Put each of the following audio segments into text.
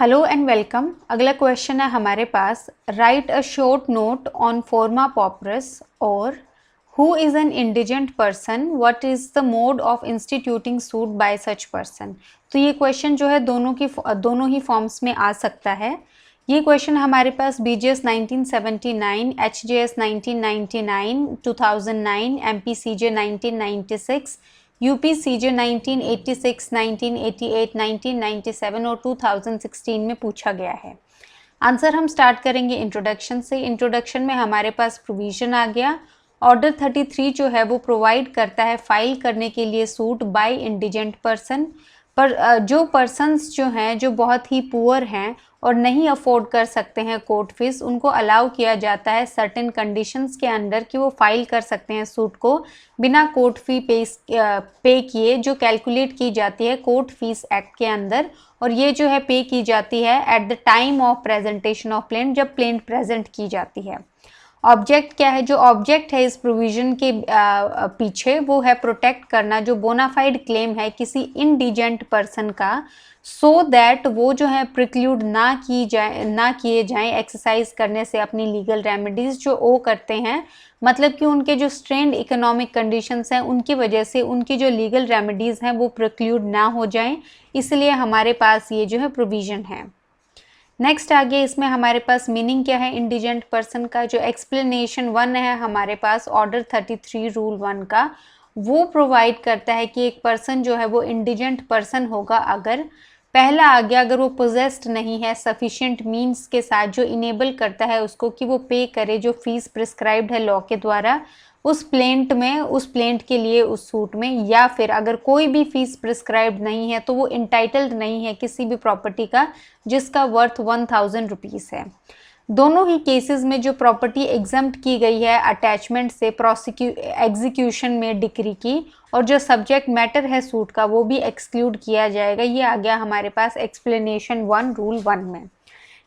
Hello and welcome. अगला question है हमारे पास, write a short note on forma pauperis और who is an indigent person, what is the mode of instituting suit by such person. तो ये question जो है दोनों ही फॉर्म्स में आ सकता है। ये क्वेश्चन हमारे पास BGS 1979, HJS 1999, 2009, MPCJ 1996, UPCJ 1986, 1988, 1997 और 2016 में पूछा गया है। आंसर हम स्टार्ट करेंगे इंट्रोडक्शन से। इंट्रोडक्शन में हमारे पास प्रोविजन आ गया। ऑर्डर 33 जो है वो प्रोवाइड करता है फाइल करने के लिए सूट बाय इंडिजेंट पर्सन, पर जो पर्सन्स जो हैं जो बहुत ही पुअर हैं और नहीं अफोर्ड कर सकते हैं कोर्ट फीस, उनको अलाउ किया जाता है सर्टेन कंडीशंस के अंडर कि वो फाइल कर सकते हैं सूट को बिना कोर्ट फी पे किए, जो कैलकुलेट की जाती है कोर्ट फीस एक्ट के अंदर। और ये जो है पे की जाती है at the time of presentation of plaint, जब प्लेंट प्रेजेंट की जाती है। ऑब्जेक्ट क्या है? जो ऑब्जेक्ट है इस प्रोविजन के पीछे वो है प्रोटेक्ट करना जो बोनाफाइड क्लेम है किसी इंडिजेंट पर्सन का, सो दैट वो जो है प्रिक्लूड ना किए जाएं एक्सरसाइज करने से अपनी लीगल रेमेडीज जो ओ करते हैं। मतलब कि उनके जो स्ट्रेंड इकोनॉमिक कंडीशंस हैं उनकी वजह से उनकी जो लीगल रेमेडीज हैं वो प्रिक्लूड ना हो जाएं, इसलिए हमारे पास ये जो है प्रोविजन है। नेक्स्ट आगे इसमें हमारे पास मीनिंग क्या है इंडिजेंट पर्सन का। जो एक्सप्लेनेशन 1 है हमारे पास ऑर्डर 33 रूल 1 का, वो प्रोवाइड करता है कि एक पर्सन जो है वो इंडिजेंट पर्सन होगा अगर पहला आज्ञा अगर वो पोजेस्ड नहीं है सफिशिएंट मींस के साथ, जो इनेबल करता है उसको कि वो पे करे जो फीस प्रिस्क्राइब्ड है लॉ के द्वारा उस प्लेंट के लिए उस सूट में, या फिर अगर कोई भी फीस प्रिस्क्राइब्ड नहीं है तो वो इंटाइटल्ड नहीं है किसी भी प्रॉपर्टी का जिसका वर्थ 1000 रुपीज़ है। दोनों ही केसेस में जो प्रॉपर्टी एग्जम्प्ट की गई है अटैचमेंट से एग्जीक्यूशन में डिक्री की, और जो सब्जेक्ट मैटर है सूट का वो भी एक्सक्लूड किया जाएगा। ये आ गया हमारे पास एक्सप्लेनेशन 1 रूल 1 में।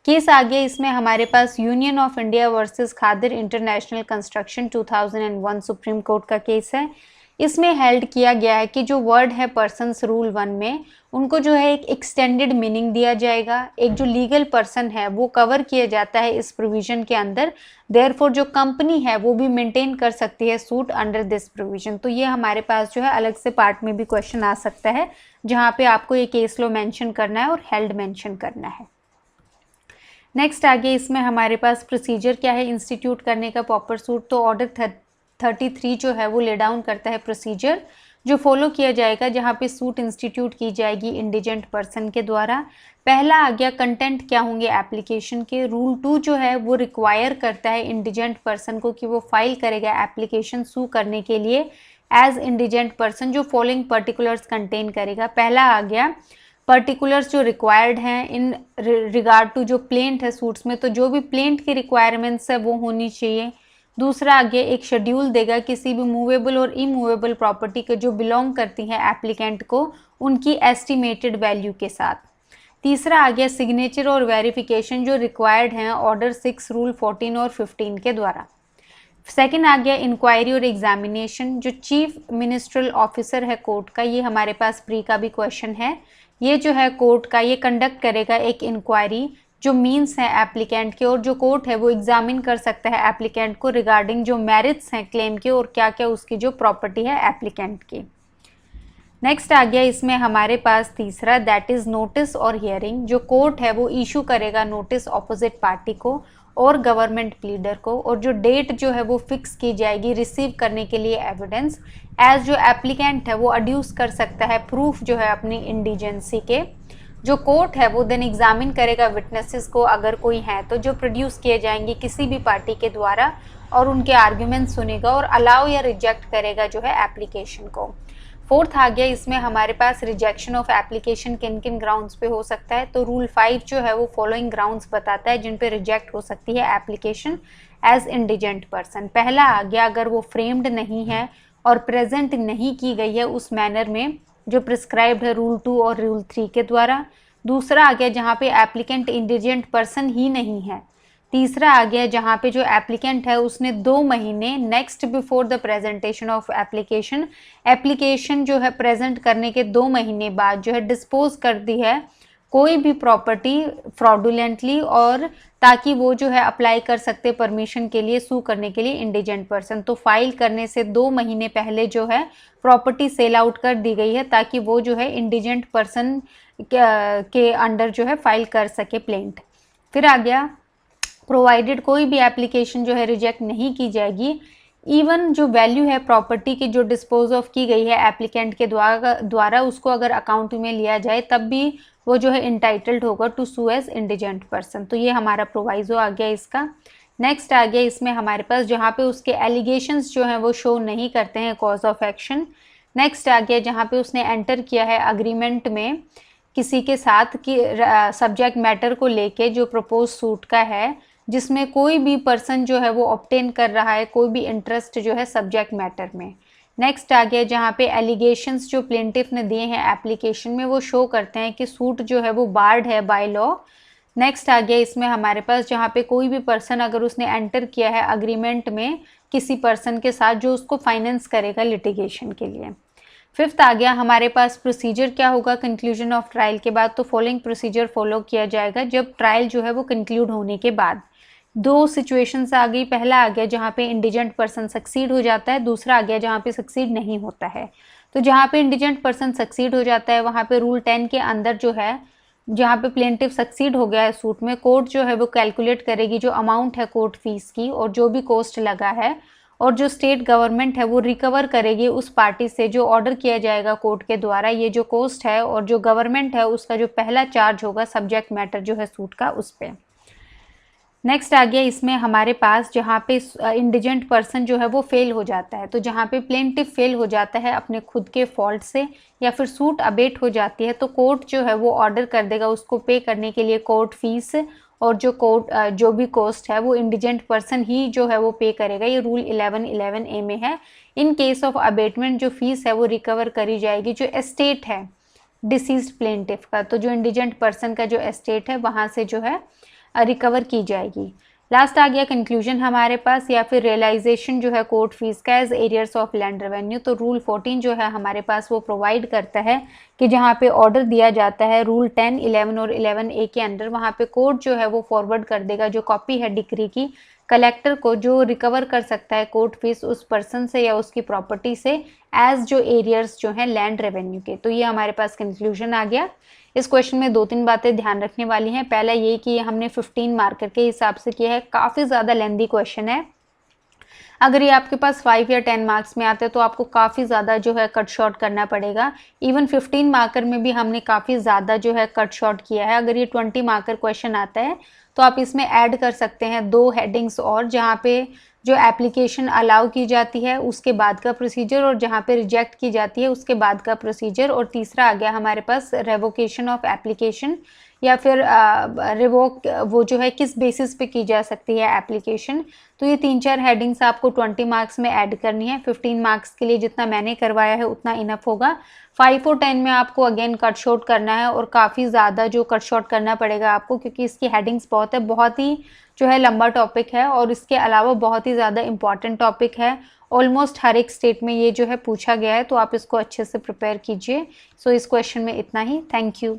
केस आ गया इसमें हमारे पास union of India versus Khadir international construction 2001 supreme court का केस है। इसमें हेल्ड किया गया है कि जो वर्ड है पर्सन्स रूल 1 में उनको जो है एक एक्सटेंडेड मीनिंग दिया जाएगा। एक जो लीगल पर्सन है वो कवर किया जाता है इस प्रोविजन के अंदर, देयरफॉर जो कंपनी है वो भी मेंटेन कर सकती है सूट अंडर दिस प्रोविजन। तो ये हमारे पास जो है अलग से पार्ट में भी क्वेश्चन आ सकता है जहाँ पे आपको ये केस लॉ मेंशन करना है और हेल्ड मेंशन करना है। नेक्स्ट आगे इसमें हमारे पास प्रोसीजर क्या है इंस्टीट्यूट करने का प्रॉपर सूट। तो ऑर्डर 33 जो है वो ले डाउन करता है प्रोसीजर जो फॉलो किया जाएगा जहाँ पे सूट इंस्टीट्यूट की जाएगी इंडिजेंट पर्सन के द्वारा। पहला आ गया कंटेंट क्या होंगे एप्लीकेशन के। रूल 2 जो है वो रिक्वायर करता है इंडिजेंट पर्सन को कि वो फाइल करेगा एप्लीकेशन सू करने के लिए एज इंडिजेंट पर्सन, जो फॉलोइंग पर्टिकुलर्स कंटेन करेगा। पहला आ गया पर्टिकुलर्स जो रिक्वायर्ड हैं इन रिगार्ड टू जो प्लेंट है सूट्स में, तो जो भी प्लेंट की रिक्वायरमेंट्स है वो होनी चाहिए। दूसरा आगे एक शेड्यूल देगा किसी भी मूवेबल और इमूवेबल प्रॉपर्टी के जो बिलोंग करती हैं एप्लीकेंट को उनकी एस्टिमेटेड वैल्यू के साथ। तीसरा आ गया सिग्नेचर और वेरिफिकेशन जो रिक्वायर्ड हैं ऑर्डर 6 रूल 14 और 15 के द्वारा। सेकंड आ गया इंक्वायरी और एग्जामिनेशन जो चीफ मिनिस्ट्रियल ऑफिसर है कोर्ट का, ये हमारे पास प्री का भी क्वेश्चन है। ये जो है कोर्ट का ये कंडक्ट करेगा एक इंक्वायरी जो मीन्स है एप्लीकेंट के, और जो कोर्ट है वो एग्जामिन कर सकता है एप्लीकेंट को रिगार्डिंग जो मेरिट्स हैं क्लेम के और क्या क्या उसकी जो प्रॉपर्टी है एप्लीकेंट की। नेक्स्ट आ गया इसमें हमारे पास तीसरा दैट इज नोटिस और हियरिंग। जो कोर्ट है वो इशू करेगा नोटिस ऑपोजिट पार्टी को और गवर्नमेंट प्लीडर को, और जो डेट जो है वो फिक्स की जाएगी रिसीव करने के लिए एविडेंस एज जो एप्लीकेंट है वो अड्यूस कर सकता है प्रूफ जो है अपनी इंडिजेंसी के। जो कोर्ट है वो देन एग्जामिन करेगा विटनेसेस को अगर कोई है तो जो प्रोड्यूस किए जाएंगे किसी भी पार्टी के द्वारा, और उनके आर्ग्यूमेंट सुनेगा और अलाउ या रिजेक्ट करेगा जो है एप्लीकेशन को। फोर्थ आ गया इसमें हमारे पास रिजेक्शन ऑफ एप्लीकेशन किन किन ग्राउंड्स पे हो सकता है। तो रूल 5 जो है वो फॉलोइंग ग्राउंड्स बताता है जिन पे रिजेक्ट हो सकती है एप्लीकेशन एज इंडिजेंट पर्सन। पहला आ गया अगर वो फ्रेम्ड नहीं है और प्रेजेंट नहीं की गई है उस मैनर में जो प्रिस्क्राइब्ड है रूल 2 और रूल 3 के द्वारा। दूसरा आ गया जहाँ पे एप्लीकेंट इंडिजेंट पर्सन ही नहीं है। तीसरा आ गया जहाँ पे जो एप्लीकेंट है उसने 2 महीने next before the presentation of application जो है प्रेजेंट करने के 2 महीने बाद जो है डिस्पोज कर दी है कोई भी प्रॉपर्टी फ्रॉडुलेंटली, और ताकि वो जो है अप्लाई कर सकते परमिशन के लिए, सू करने के लिए इंडिजेंट पर्सन। तो फाइल करने से 2 महीने पहले जो है प्रॉपर्टी सेल आउट कर दी गई है ताकि वो जो है इंडिजेंट पर्सन के अंडर जो है फाइल कर सके प्लेंट। फिर आ गया प्रोवाइडेड कोई भी एप्लीकेशन जो है रिजेक्ट नहीं की जाएगी, इवन जो वैल्यू है प्रॉपर्टी की जो डिस्पोज ऑफ की गई है एप्लीकेंट के द्वारा उसको अगर अकाउंट में लिया जाए तब भी वो जो है इंटाइटल्ड होगा to sue as indigent person. तो ये हमारा प्रोवाइजो आ गया इसका। नेक्स्ट आ गया इसमें हमारे पास जहाँ पे उसके एलिगेशंस जो हैं वो शो नहीं करते हैं कॉज ऑफ एक्शन। नेक्स्ट आ गया जहाँ पे उसने एंटर किया है अग्रीमेंट में किसी के साथ कि सब्जेक्ट मैटर को लेके जो प्रपोज सूट का है, जिसमें कोई भी पर्सन जो है वो ऑब्टेन कर रहा है कोई भी इंटरेस्ट जो है सब्जेक्ट मैटर में। नेक्स्ट आ गया जहाँ पे एलिगेशंस जो प्लेंटिफ ने दिए हैं एप्लीकेशन में वो शो करते हैं कि सूट जो है वो बार्ड है बाय लॉ। नेक्स्ट आ गया इसमें हमारे पास जहाँ पे कोई भी पर्सन अगर उसने एंटर किया है अग्रीमेंट में किसी पर्सन के साथ जो उसको फाइनेंस करेगा लिटिगेशन के लिए। फिफ्थ आ गया हमारे पास प्रोसीजर क्या होगा कंक्लूजन ऑफ ट्रायल के बाद। तो फॉलोइंग प्रोसीजर फॉलो किया जाएगा जब ट्रायल जो है वो कंक्लूड होने के बाद। 2 सिचुएशंस आ गई। पहला आ गया जहाँ पे इंडिजेंट पर्सन सक्सीड हो जाता है, दूसरा आ गया जहाँ पे सक्सीड नहीं होता है। तो जहाँ पे इंडिजेंट पर्सन सक्सीड हो जाता है वहाँ पे रूल 10 के अंदर जो है जहाँ पे प्लेंटिफ सक्सीड हो गया है सूट में, कोर्ट जो है वो कैलकुलेट करेगी जो अमाउंट है कोर्ट फीस की और जो भी कॉस्ट लगा है, और जो स्टेट गवर्नमेंट है वो रिकवर करेगी उस पार्टी से जो ऑर्डर किया जाएगा कोर्ट के द्वारा ये जो कॉस्ट है, और जो गवर्नमेंट है उसका जो पहला चार्ज होगा सब्जेक्ट मैटर जो है सूट का उस पर। नेक्स्ट आ गया इसमें हमारे पास जहाँ पे इंडिजेंट पर्सन जो है वो फेल हो जाता है। तो जहाँ पे प्लेंटिफ फेल हो जाता है अपने खुद के फॉल्ट से या फिर सूट अबेट हो जाती है तो कोर्ट जो है वो ऑर्डर कर देगा उसको पे करने के लिए कोर्ट फीस, और जो कोर्ट जो भी कॉस्ट है वो इंडिजेंट पर्सन ही जो है वो पे करेगा। ये रूल 1111A में है। इन केस ऑफ अबेटमेंट जो फीस है वो रिकवर करी जाएगी जो एस्टेट है डिसीज्ड प्लेंटिफ का, तो जो इंडिजेंट पर्सन का जो एस्टेट है वहाँ से जो है रिकवर की जाएगी। लास्ट आ गया कंक्लूजन हमारे पास या फिर रियलाइजेशन जो है कोर्ट फीस का as arrears of land revenue. तो रूल 14 जो है हमारे पास वो प्रोवाइड करता है कि जहाँ पे ऑर्डर दिया जाता है रूल 10, 11 और 11A के अंडर, वहाँ पे कोर्ट जो है वो फॉरवर्ड कर देगा जो कॉपी है डिक्री की कलेक्टर को, जो रिकवर कर सकता है कोर्ट फीस उस पर्सन से या उसकी प्रॉपर्टी से एज जो एरियर्स जो हैं लैंड रेवेन्यू के। तो ये हमारे पास कंक्लूजन आ गया। इस क्वेश्चन में 2-3 बातें ध्यान रखने वाली हैं। पहला ये कि हमने 15 मार्कर के हिसाब से किया है, काफ़ी ज़्यादा लेंदी क्वेश्चन है। अगर ये आपके पास 5 या 10 मार्क्स में आते हैं तो आपको काफ़ी ज़्यादा जो है कट शॉर्ट करना पड़ेगा। इवन 15 मार्कर में भी हमने काफ़ी ज़्यादा जो है कट शॉर्ट किया है। अगर ये 20 मार्कर क्वेश्चन आता है तो आप इसमें ऐड कर सकते हैं 2 हेडिंग्स और, जहाँ पे जो एप्लीकेशन अलाउ की जाती है उसके बाद का प्रोसीजर और जहाँ पे रिजेक्ट की जाती है उसके बाद का प्रोसीजर, और तीसरा आ गया हमारे पास रेवोकेशन ऑफ एप्लीकेशन या फिर रिवोक वो जो है किस बेसिस पे की जा सकती है एप्लीकेशन। तो ये 3-4 हेडिंग्स आपको 20 मार्क्स में ऐड करनी है। 15 मार्क्स के लिए जितना मैंने करवाया है उतना इनफ होगा। 5 और 10 में आपको अगेन कट शॉर्ट करना है और काफ़ी ज़्यादा जो कट शॉर्ट करना पड़ेगा आपको, क्योंकि इसकी हेडिंग्स बहुत है, बहुत ही जो है लंबा टॉपिक है और इसके अलावा बहुत ही ज़्यादा इंपॉर्टेंट टॉपिक है। ऑलमोस्ट हर एक स्टेट में ये जो है पूछा गया है, तो आप इसको अच्छे से प्रिपेयर कीजिए। सो इस क्वेश्चन में इतना ही। Thank you.